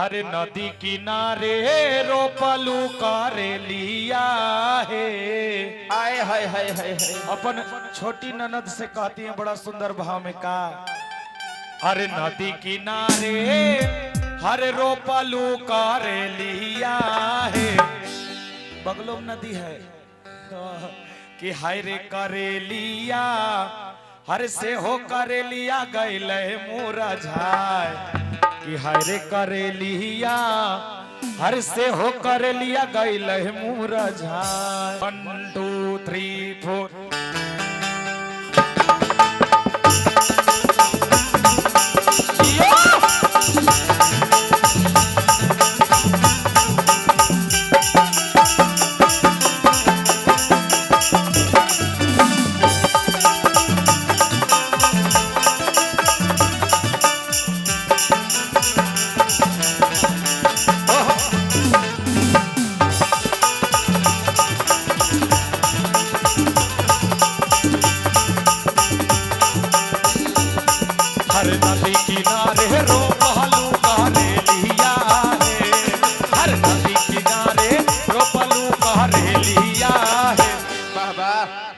हरे नदी किनारे रोपलू करे लिया है। आए हाय हाय हाय हाय। अपन छोटी ननद से कहती है बड़ा सुंदर भाव में का, अरे नदी किनारे हरे रोपलू करे लिया है। बगलों में नदी है कि हाय रे करे लिया हर से हो करे लिया गैले मुरझाए कि हाय रे करे लिया हर से हो करे लिया गैले मुरझाए। 1 2 3 4 हर नदी किनारे रोपलू करे लिया है। हर नदी किनारे रोपलू करे लिया है। बाबा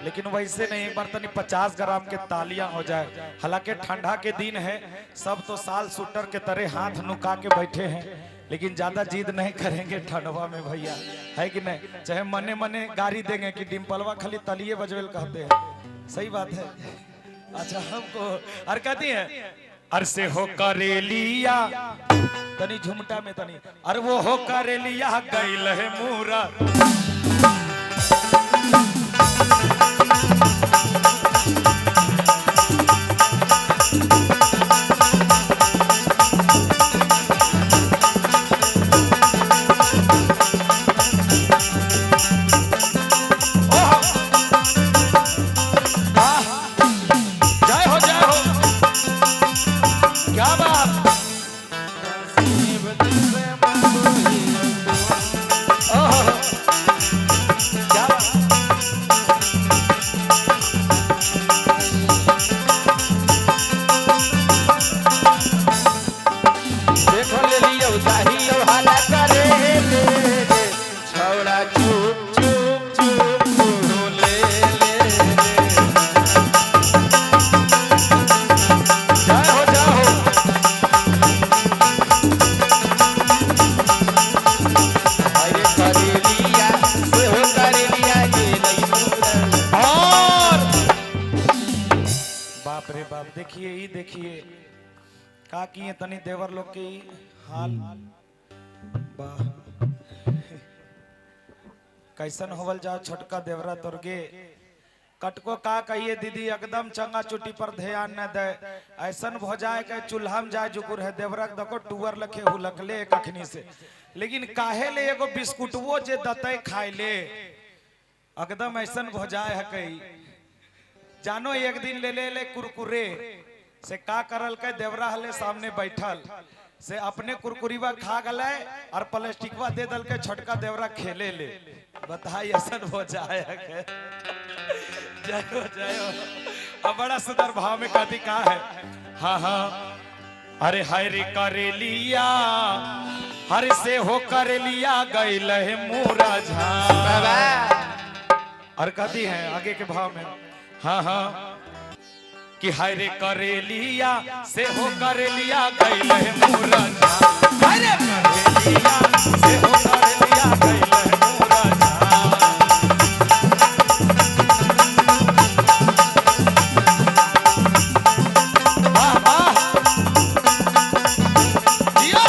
लेकिन वैसे नहीं, बर्तनी 50 ग्राम के तालियां हो जाए। हालांकि ठंडा के दिन है, सब तो साल शूटर के तरह हाथ नुका के बैठे हैं, लेकिन ज्यादा जिद नहीं करेंगे ठंडवा में भैया, है कि नहीं। चाहे मने मने गाड़ी देंगे कि डिम्पलवा खाली तलिए बजवेल कहते हैं, सही बात है। अच्छा हमको और कहती है अर से हो करे लिया तनी झुमटा में तनी, अरे वो हो करे लिया गैल है मूरा। क्या बात देखो ले लियो चाहिए हाला करे ले छौड़ा चुप चुप चुप ले ले। जाओ जाओ अरे करे लिया से हो करे लिया ये नहीं। और बाप रे बाप, देखिए ही देखिए का किए तनी देवर लोग के हाल। वाह कैसन होवल जाओ छोटका देवरा तोरगे कटको का कहिए दीदी एकदम चंगा चुटी पर ध्यान न दे। ऐसन हो जाए के चूल्हा में जाए जुकुर है देवरक देखो टूअर लखे हुलकले कखनी से, लेकिन काहे ले एगो बिस्कुटवो जे दते खाए ले एकदम ऐसन हो जाए है कई जानो। एक दिन ले ले कुरकुरे से का करल के देवरा हले सामने बैठल से अपने कुरकुरीवा खा गले और प्लास्टिकवा दे दल के छोटका देवरा खेले ले। बताइए ऐसन हो जाए के जाओ जाओ। अब बड़ा सुंदर भाव में कहती का है, हाँ हाँ अरे हाय रे करे लिया हर से हो करे लिया गैल है मुरझा। और कहती है आगे के भाव में, हाँ हाँ कि हाय रे करे लिया से हो करे लिया गैल है मुरझा। हाय रे करे लिया से हो करे लिया गैल है मुरझा। वाह वाह जियो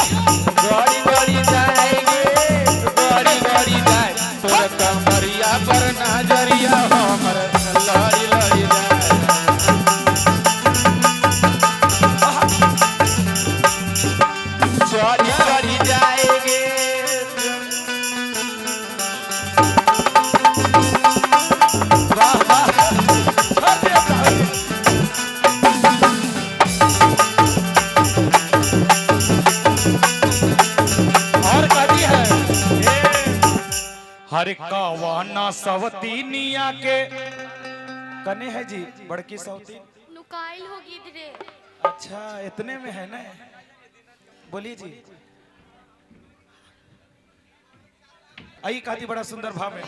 गड़ी गड़ी जाएंगे गड़ी गड़ी जाए तोर कमरिया पर नजरिया हमर लड़ी लड़ी जाए। चढ़ी चढ़ी जाएंगे वाह वाह छोटे भाई। और कहती है हर कवाना सवतीनिया के कने है जी बड़की सवती नुकाइल होगी इधरे। अच्छा इतने में है ना, बोलिए जी। आई कहती बड़ा सुंदर भाव में,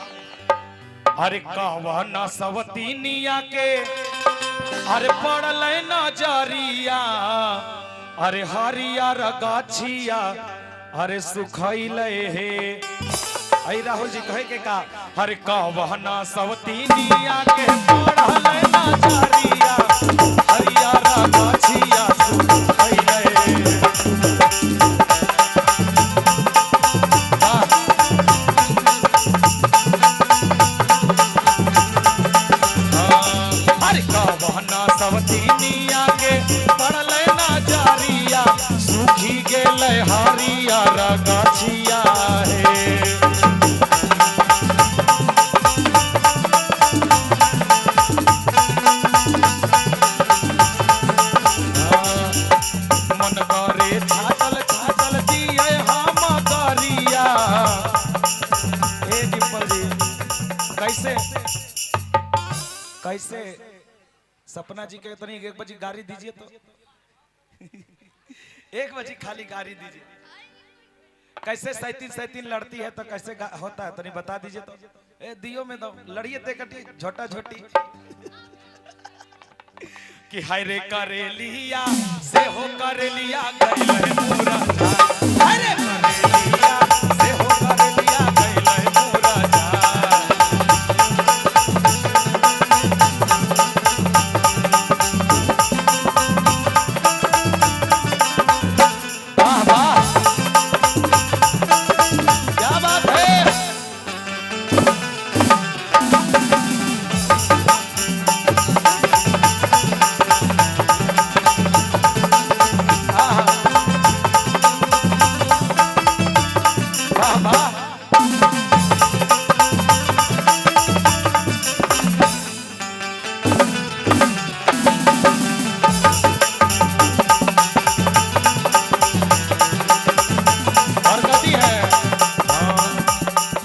अरे कहवाना सवतीनिया के अरे पड़ल नजरिया, अरे हरिया गाछिया अरे सुखैल हे। आई राहुल जी कहे के का, हरे कहवाना सवतीनिया के पड़ल नजरिया, हरिया गाछिया सुखैल हे। सवतीनिया के पड़ल नजरिया, सूखी गेल हरिया गाछिया हे। मन करे छाटल छाटल दिए हम गरिया। ए डिम्पल जी कैसे कैसे सपना जी के तनी 1 बजे गाड़ी दीजिए तो 1 बजे खाली गाड़ी दीजिए। कैसे 37 लड़ती है तो कैसे होता है तनी बता दीजिए तो। ए दियो में तो लड़िए ते कटी झोटा झोटी कि हाय रे करेलिया से हो करेलिया गइल है पूरा। हाय रे करेलिया से हो करेलिया गइल है पूरा।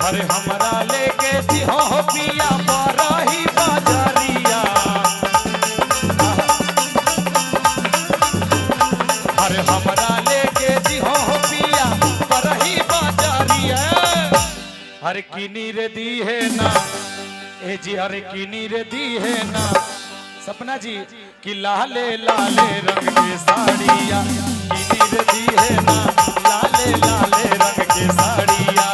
अरे हमरा लेके जिहो पिया बरही बाजरिया, अरे हमरा लेके जिहो पिया बरही बाजरिया। अरे किनी रे दी है ना ए जी, अरे किनी रे दी है ना सपना जी कि लाले लाले रंग के साड़िया, किनी रे दी है ना लाले लाले रंग के साड़िया।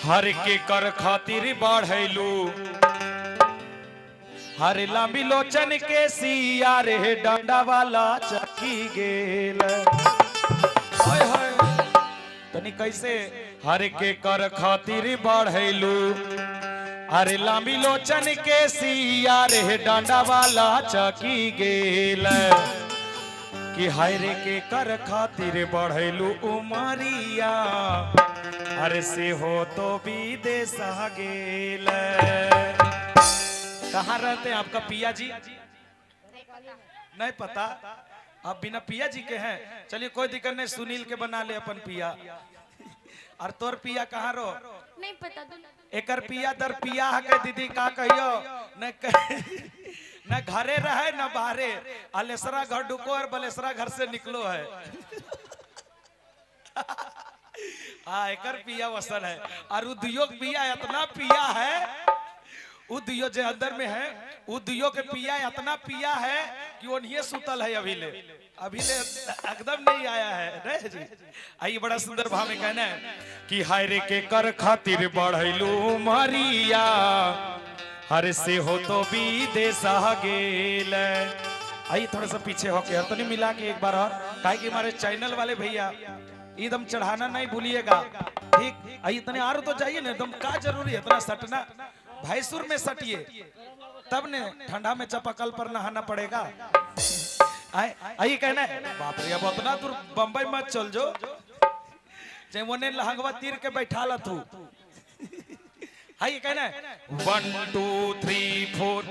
हर के कर खातिर बढ़ैलू, हर लांबी लोचन के सिया रे डंडा वाला चकी गेल। हाय हाय तनी कैसे हर के कर खातिर बढ़ैलू, अरे लांबी लोचन के सिया रे डंडा वाला चकी गेल। कि हाय रे के कर खातिर बढ़ैलू उमरिया अरे से हो तो विदेश गेल। कहाँ रहते हैं आपका पिया जी? नहीं पता, आप बिना पिया जी के हैं। चलिए कोई दिक्कत नहीं, सुनील के बना ले अपन पिया। और तोर पिया कहाँ रो? नहीं पता तो एकर पिया दर पिया के दीदी का कहियो न घरे रहे न बाहरे, अलेसरा घर ढुको और बलेसरा घर से निकलो है। हाँ एकर पिया वसन है। और उद्योग पिया इतना पिया है, उद्योग जो अंदर में है उद्योग के पिया इतना पिया है कि वो नहीं सुतल है अभी ले एकदम नहीं आया है। नहीं जी आइए बड़ा सुंदर भाव में कहना है कि हाय रे के कर खातिर बढ़ैलू मरिया हर से हो तो विदेश गेल। आइए थोड़ा सा पीछे होके तो नहीं मिला के एक बार और, काहे कि हमारे चैनल वाले भैया एकदम चढ़ाना नहीं भूलिएगा, ठीक? आइए इतने आरो तो जाइए ना, एकदम का जरूरी है इतना सटना, भैंसुर में सटिए तब ने ठंडा में चपाकल पर नहाना पड़ेगा। आइए कहना है बाप रे अब उतना दूर बम्बई मत चल जो, चाहे वो ने लहंगवा तीर के बैठा ला तू। आइए कहना है 1 2 3 4।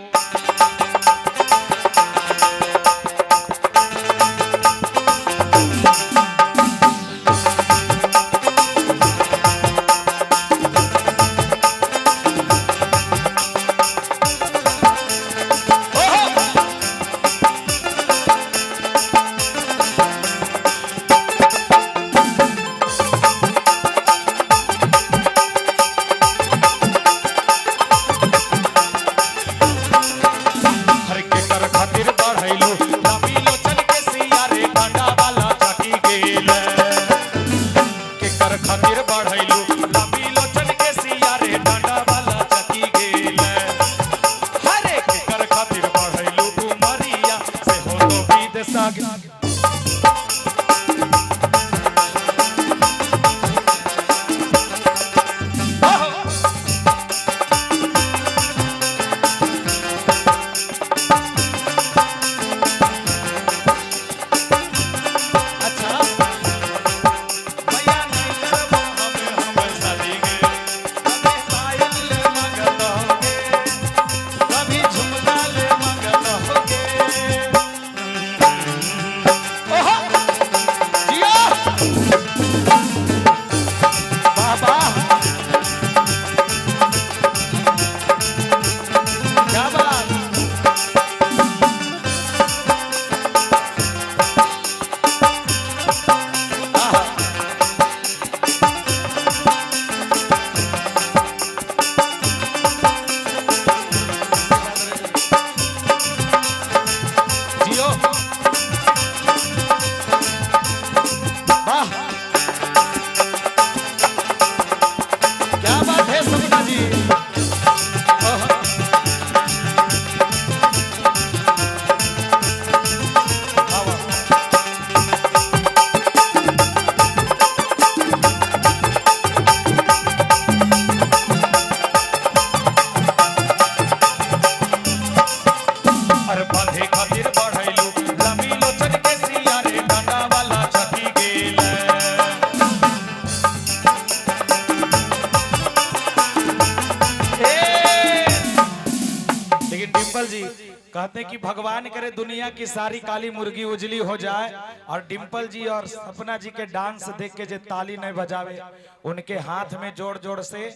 कहते हैं कि भगवान करे दुनिया की सारी काली मुर्गी उजली हो जाए और डिम्पल जी और सपना जी के डांस देख के जो ताली नहीं बजावे उनके हाथ में जोड़ जोड़ से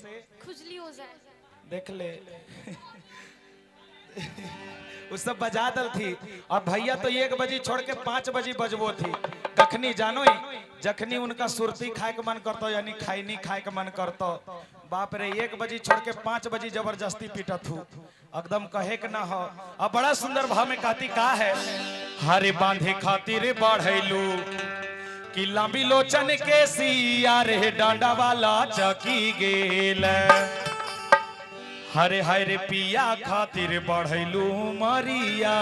खुजली हो जाए। देख ले उस सब बजा दल थी और भैया तो 1 बजे छोड़ के 5 बजे बजबो थी। कखनी जानो ही जखनी उनका सुरती खाए के मन करतो यानी खैनी खाए के मन करतो, बाप रे 1 बजे छोड़ के 5 बजे जबरदस्ती पीटत हूँ एकदम कहे के ना हो। अब बड़ा सुंदर भाव में कहती का है हरे बांधे खातिर बढ़ैलू कि लंबी लोचन के सिया रे डांडा वाला चकी गेल। हरे हरे पिया खातिर बढ़ैलू मरिया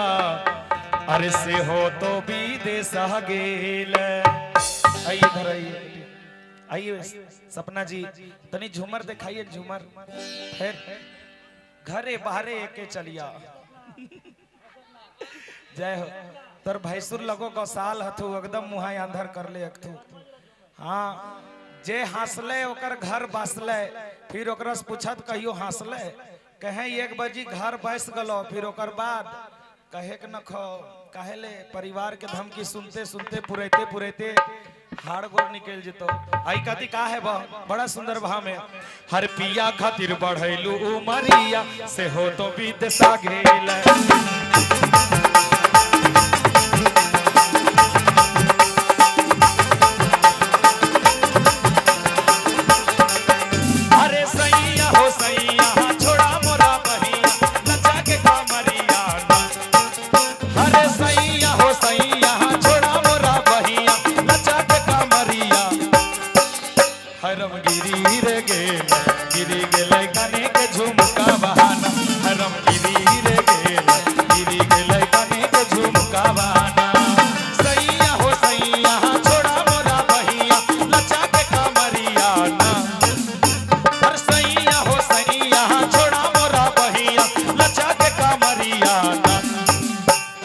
अरे से हो तो विदेश गेल। आइए इधर आइए, आइए सपना जी तनी झूमर दिखाइए, झूमर फिर घरे बाहरे के चलिया। जय हो। तर भैंसुर लगो गौसाल हथु एकदम मुहा अंधर कर ले अखथु। हाँ जे हंसले ओकर घर बसले, फिर ओकरा से पूछत कहियो हंसले, कहे 1 बजी घर बस गलो, फिर ओकर बाद कहे के न खो कहेले परिवार के धमकी सुनते सुनते पुरैते पुरैते हाड़ गोड़ निकल जतो। आई कति का है बड़ा सुंदर भाव में, हर पिया खातिर बढ़ैलू उमरिया से हो तो विदेशा गेल। अरे सैया हो सैया छोड़ा मोरा बहिया नचा के कमरिया ना। अरे सैया हो सैया छोड़ा मोरा बहिया नचा के कमरिया। हरम गिरी रे गेल गिरी गेल कने के झुमका बहाना। हरम गिरी रे गेल गिरी गेल कने के झुमका बहाना। सैया हो सैया छोड़ा मोरा बहिया नचा के कमरिया ना। हर सैया हो सैया छोड़ा मोरा बहिया नचा के कमरिया ना।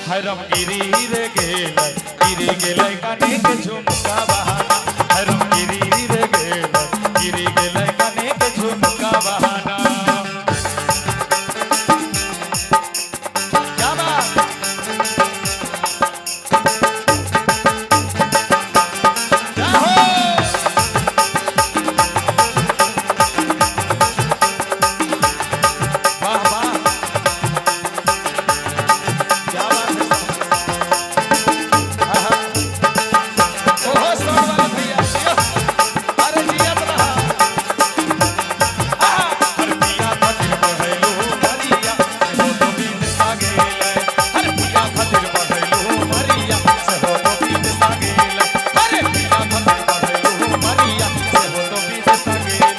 हरम गिरी रे गेल गिरी गेल कने के झुमका बहाना। हरम गिरी रे गेल गिरी गेल कने के झुमका बहाना। क्या बात क्या हो वाह वाह क्या बात है। आहा ओहो सौर वाले भैया जियो, अरे जिया रहा। आहा हर पिया खातिर बढ़ैलू मरिया से हो तो विदेशा गेल। हर पिया खातिर बढ़ैलू मरिया से हो तो विदेशा गेल। हर पिया खातिर बढ़ैलू मरिया से हो तो विदेशा गेल।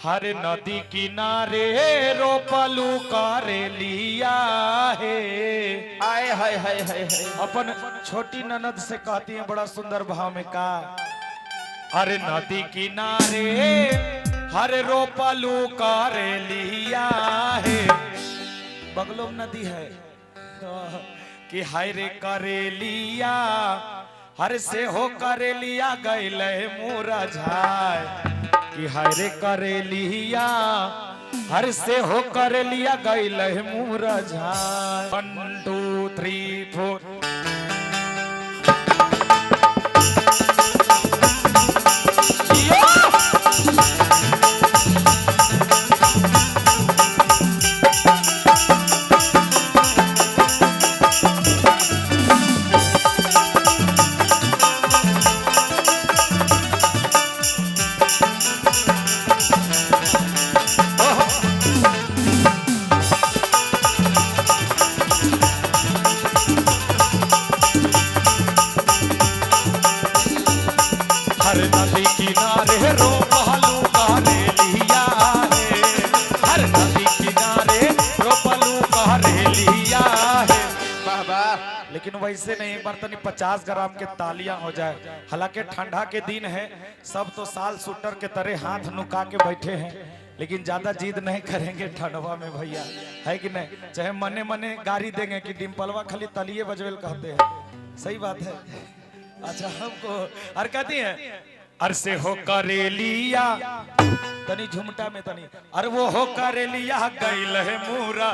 हर नदी किनारे रोपलू करे लिया है। आए हाय हाय हाय हाय। अपन छोटी ननद से कहती है बड़ा सुंदर भाव में का। अरे नदी किनारे हर रोपलू करे लिया है। बगलों में नदी है कि हाय रे करे लिया हर से हो करे लिया गैले मोरा झाय। कि हाय रे करे लिया हर से हो करे लिया गैले मोरा झाय। 1 2 3 4 हर नदी किनारे रोपलू करे लिया है। हर नदी किनारे रोपलू करे लिया है। वाह वाह। लेकिन वैसे नहीं, एक बार तनी 50 ग्राम के तालियां हो जाए। हालांकि ठंडा के दिन है, सब तो साल शूटर के तरह हाथ नुका के बैठे हैं, लेकिन ज्यादा जिद नहीं करेंगे ठंडवा में भैया, है कि नहीं। चाहे मने मने गाड़ी देंगे कि डिम्पलवा खाली तलिए बजवेल कहते हैं, सही बात है। अच्छा हमको और कहती है अरसे हो करेलिया तनी झुमटा में तनी, अरे वो हो करेलिया गैल है मूरा।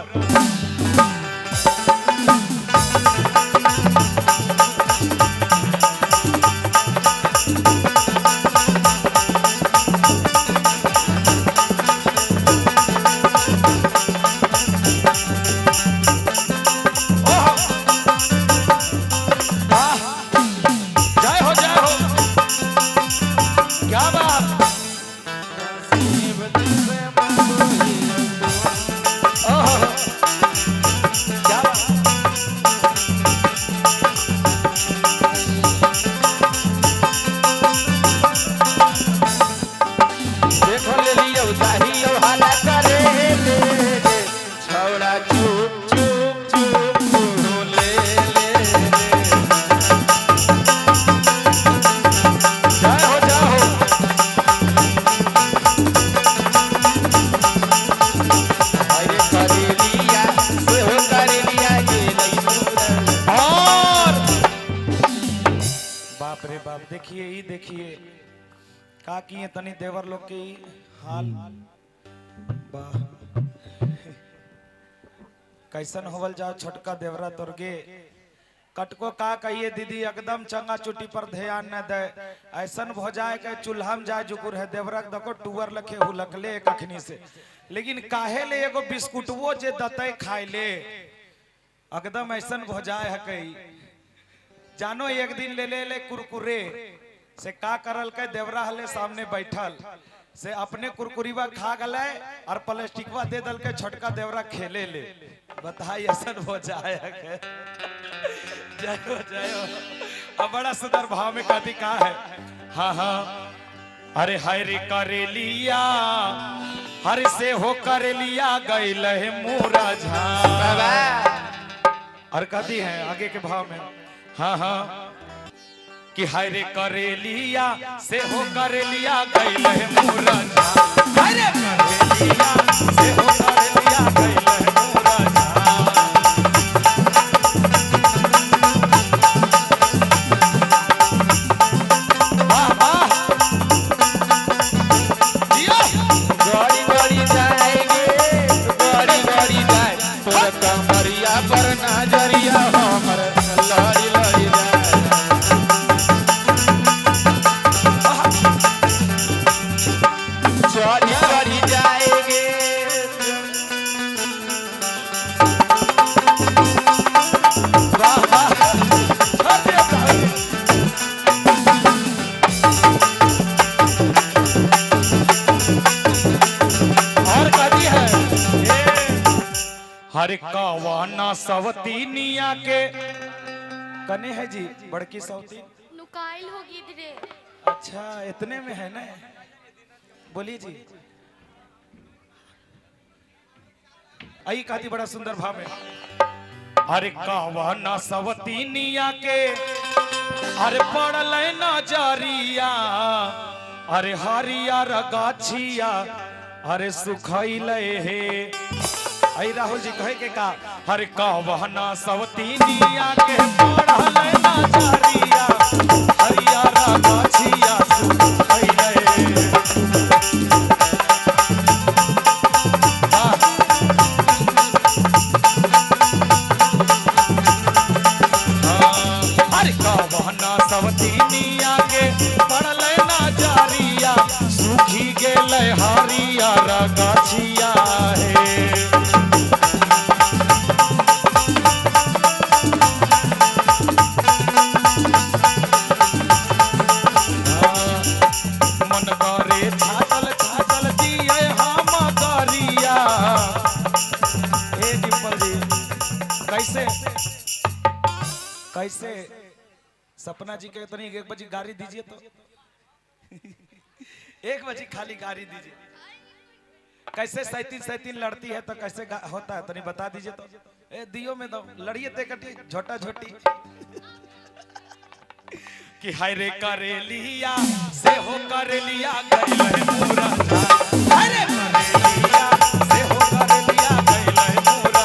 का किए तनी देवर लोग के ई हाल वाह कैसन होवल जाओ छोटका देवरा तोरगे कटको का कहिए दीदी एकदम चंगा चुटी पर ध्यान न दे ऐसन हो जाए के चूल्हा में जाए जुकुर है देवरक देखो टूअर लखे हुलकले कखनी से लेकिन काहे ले एगो बिस्कुटवो जे दतई खाए ले एकदम ऐसन हो जाए है कई जानो एक दिन ले कुरकुरे से का करल के देवरा हले सामने बैठल से अपने कुरकुरीवा खा गले और प्लास्टिकवा दे दल के छोटका देवरा खेले ले बताई ऐसन हो जाए है जयो जयो अब बड़ा सुंदर भाव में कहती का है हाँ हाँ अरे हाय रे करेलिया हर से हो करेलिया गइल है मोरा झा और कहती है आगे के भाव में हाँ हाँ कि हाय रे करेलिया से हो करेलिया गइल है मोरा झा हाय रे करेलिया से हो करेलिया गइल है मोरा झा कमरिया पर नजरिया हमर लड़ी लड़ी चली चली जाएंगे वाह वाह और कभी है हर कवाना सवतीनिया के कने है जी बड़की सवती नुकाइल होगी धीरे। अच्छा इतने में है ना बोलिए जी आई कहती बड़ा सुंदर भाव में अरे कवाना सवतीनिया के अरे पड़ल नजरिया अरे हरियर गाछिया अरे सुखैल हे आई राहुल जी कहे के का हर कहना सवतीनिया के पढ़ल नजरिया हरियारा गाछिया सुखैले हर कहना सवतीनिया के पढ़ल नजरिया सुखी गेल हरियारा गाछिया हे कैसे कैसे सपना जी के तनी एक बजे गाड़ी दीजिए तो एक बजे खाली गाड़ी दीजिए कैसे 37 लड़ती है तो कैसे होता है तनी बता दीजिए तो ए दियो में दो लड़िए ते कटी झोटा झोटी कि हाय रे करेलिया से हो करेलिया गइल है पूरा हाय रे करेलिया से हो करेलिया गइल है पूरा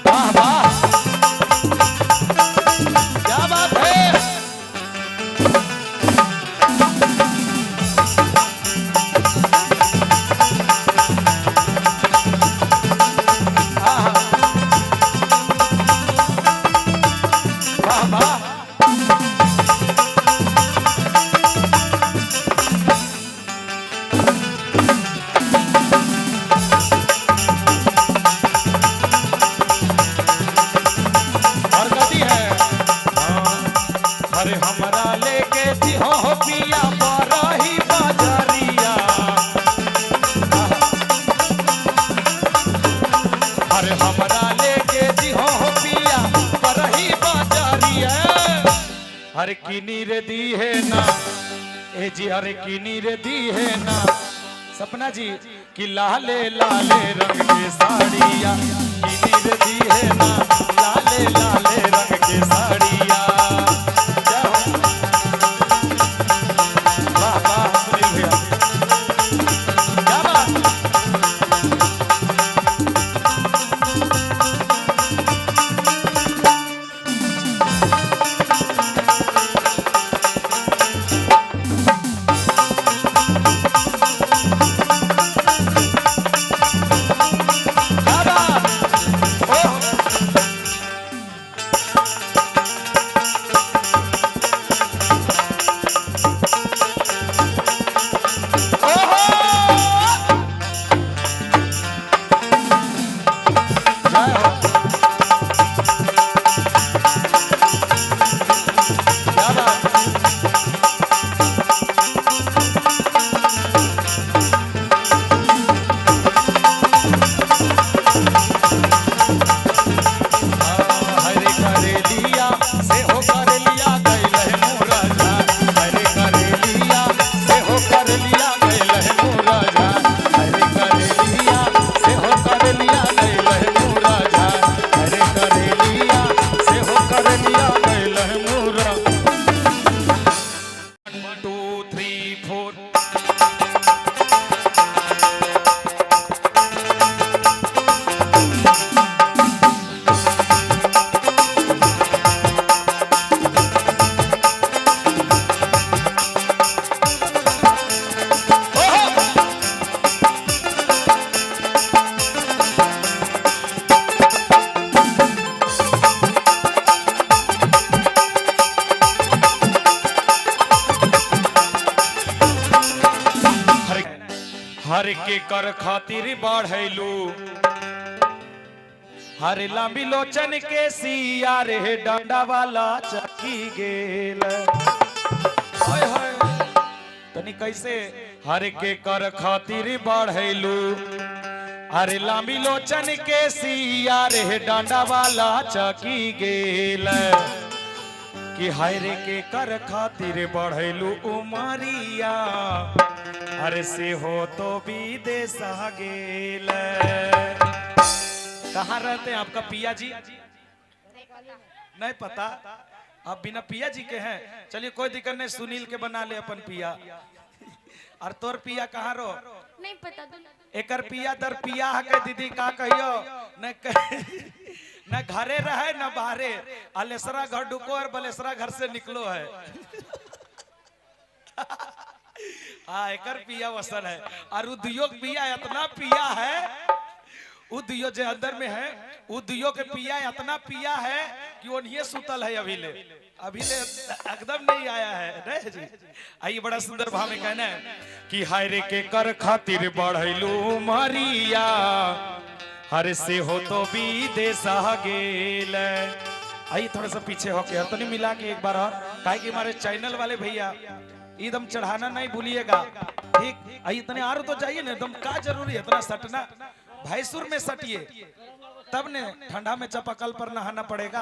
वाह वाह क्या बात है अरे हमरा लेके दिहो पिया बरही बाजारिया अरे हमरा लेके दिहो पिया बरही बाजारिया अरे किनी रे दी है ना ए जी अरे किनी रे दी है ना सपना जी कि लाले लाले रंग के साड़िया किनी रे दी है ना लाले लाले रंग के साड़िया के कर खातिर बढ़ैलू हर लंबी लोचन के सिया रे डंडा वाला चकी गेल हाय हाय तनी कैसे हर के कर खातिर बढ़ैलू अरे लंबी लोचन के सिया रे डंडा वाला चकी गेल कि हाय रे के कर खातिर बढ़ैलू उमरिया अरे से हो तो विदेश गेल कहाँ रहते हैं आपका पिया जी नहीं पता आप बिना पिया जी के हैं चलिए कोई दिक्कत नहीं सुनील के बना ले अपन पिया और तोर पिया कहाँ रो नहीं पता एकर पिया दर पिया के दीदी का कहियो न घरे रहे न बाहरे अलेसरा घर ढुको और बलेसरा घर से निकलो है हाँ एकर पिया वसन है और उद्योग पिया इतना पिया है उद्योग जो अंदर में है उद्योग के पिया इतना पिया है कि वो नहीं सुतल है अभी ले एकदम नहीं आया है नहीं जी आइए बड़ा सुंदर भाव में कहना है कि हाय रे के कर खातिर बढ़ैलू मरिया हर से हो तो विदेश गेल आइए थोड़ा सा पीछे होके तो नहीं मिला के एक बार और काहे कि हमारे चैनल वाले भैया एकदम चढ़ाना नहीं भूलिएगा ठीक आइए इतने आरो तो जाइए ना एकदम का जरूरी है इतना सटना भैंसुर में सटिए तब ने ठंडा में चापाकल पर नहाना पड़ेगा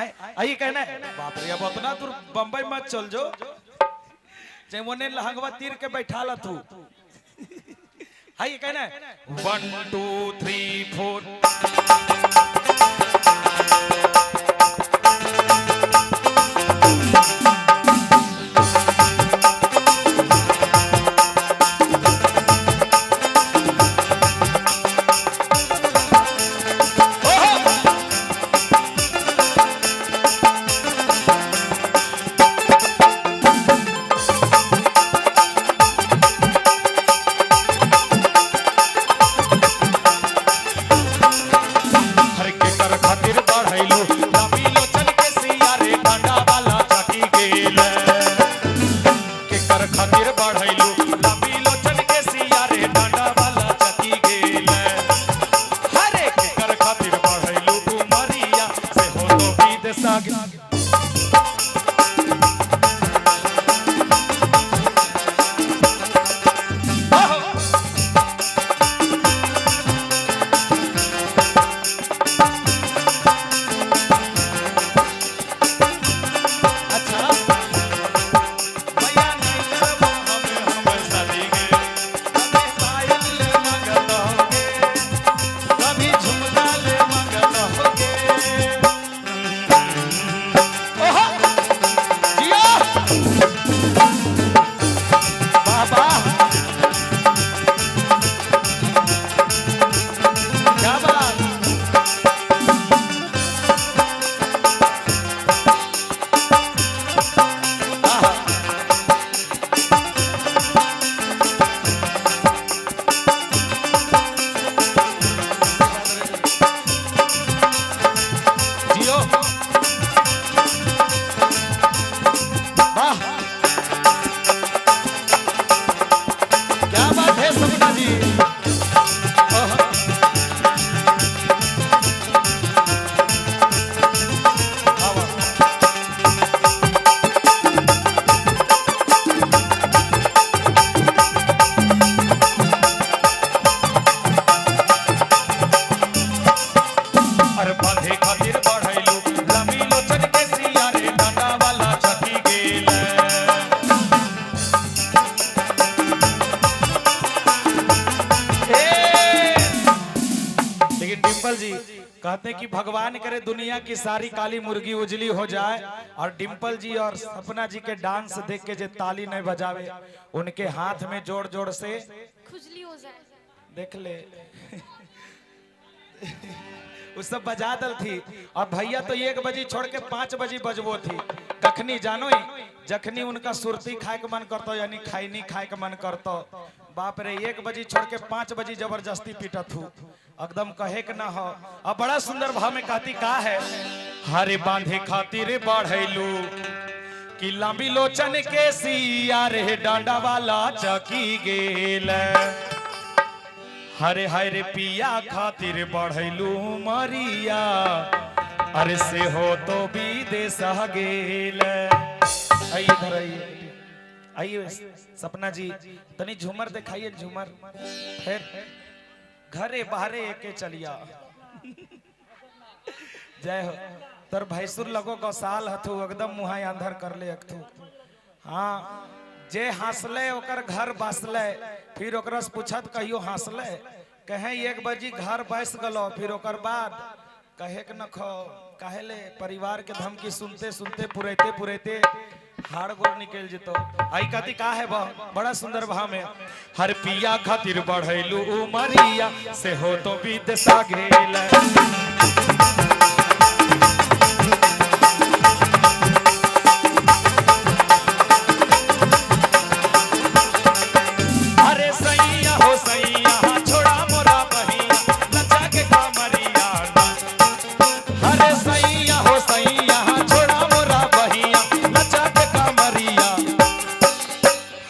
आइए कहना है बाप रे अब उतना दूर बम्बई मत चल जो चाहे वो ने लहंगवा तीर के बैठा ला तू आइए कहना है 1 2 3 4 कहते हैं कि भगवान करे दुनिया की सारी काली मुर्गी उजली हो जाए और डिम्पल जी और सपना जी के डांस देख के जो ताली नहीं बजावे उनके हाथ में जोड़ जोड़ से खुजली हो जाए देख ले उस सब बजा दल थी और भैया तो 1 बजे छोड़ के 5 बजे बजबो थी कखनी जानो ही जखनी उनका सुरती खाए के मन करतो यानी खाई खाए के मन करतो बाप रे 1 बजे छोड़ के 5 बजे जबरदस्ती पीटत हूँ एकदम कहे के ना हो। अब बड़ा सुंदर भाव में कहती का है हरे बांधे खातिर बढ़ैलू कि लांबी लोचन के सिया रे डांडा वाला चकी गेल हरे हरे पिया खातिर बढ़ैलू मरिया अरे से हो तो विदेश गेल। आइए इधर आइए सपना जी तनी झूमर दिखाइए झूमर फिर घरे बाहरे के चलिया जय हो तोर भैंसुर लगो गौसाल हथु एकदम मुहा अंधर कर ले अखथु। हाँ जे हंसले ओकर घर बसले फिर ओकरा से पूछत कहियो हंसले कहे एक बजी घर बस गलो फिर ओकर बाद कहे के न खो काहेले परिवार के धमकी सुनते सुनते पुरेते पुरेते हाड़ गोड़ निकल जितो। आई कति का है बड़ा सुंदर भाव में हर पिया खातिर बढ़ैलू उमरिया से हो तो विदेशा गेल अरे सैया हो सैया छोड़ा मोरा बहिया लचा के कमरिया अरे सैया हो सैया छोड़ा मोरा बहिया लचा के कमरिया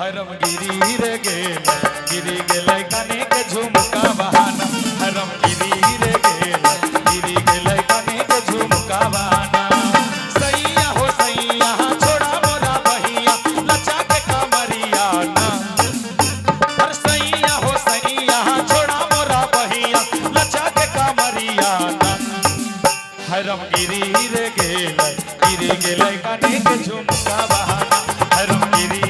हरम गिरी रे गिरी गेलै कने के झुमका बहाना हरम गिरी रे गिरी गेलै कने के झुमका बहाना सैया हो सैया छोड़ा मोरा बहिया लचा के कमरिया ना हर सैया हो सैया छोड़ा मोरा बहिया लचा के कमरिया ना हरम गिरी रे गेलै कने के झुमका बहाना हरम गिरी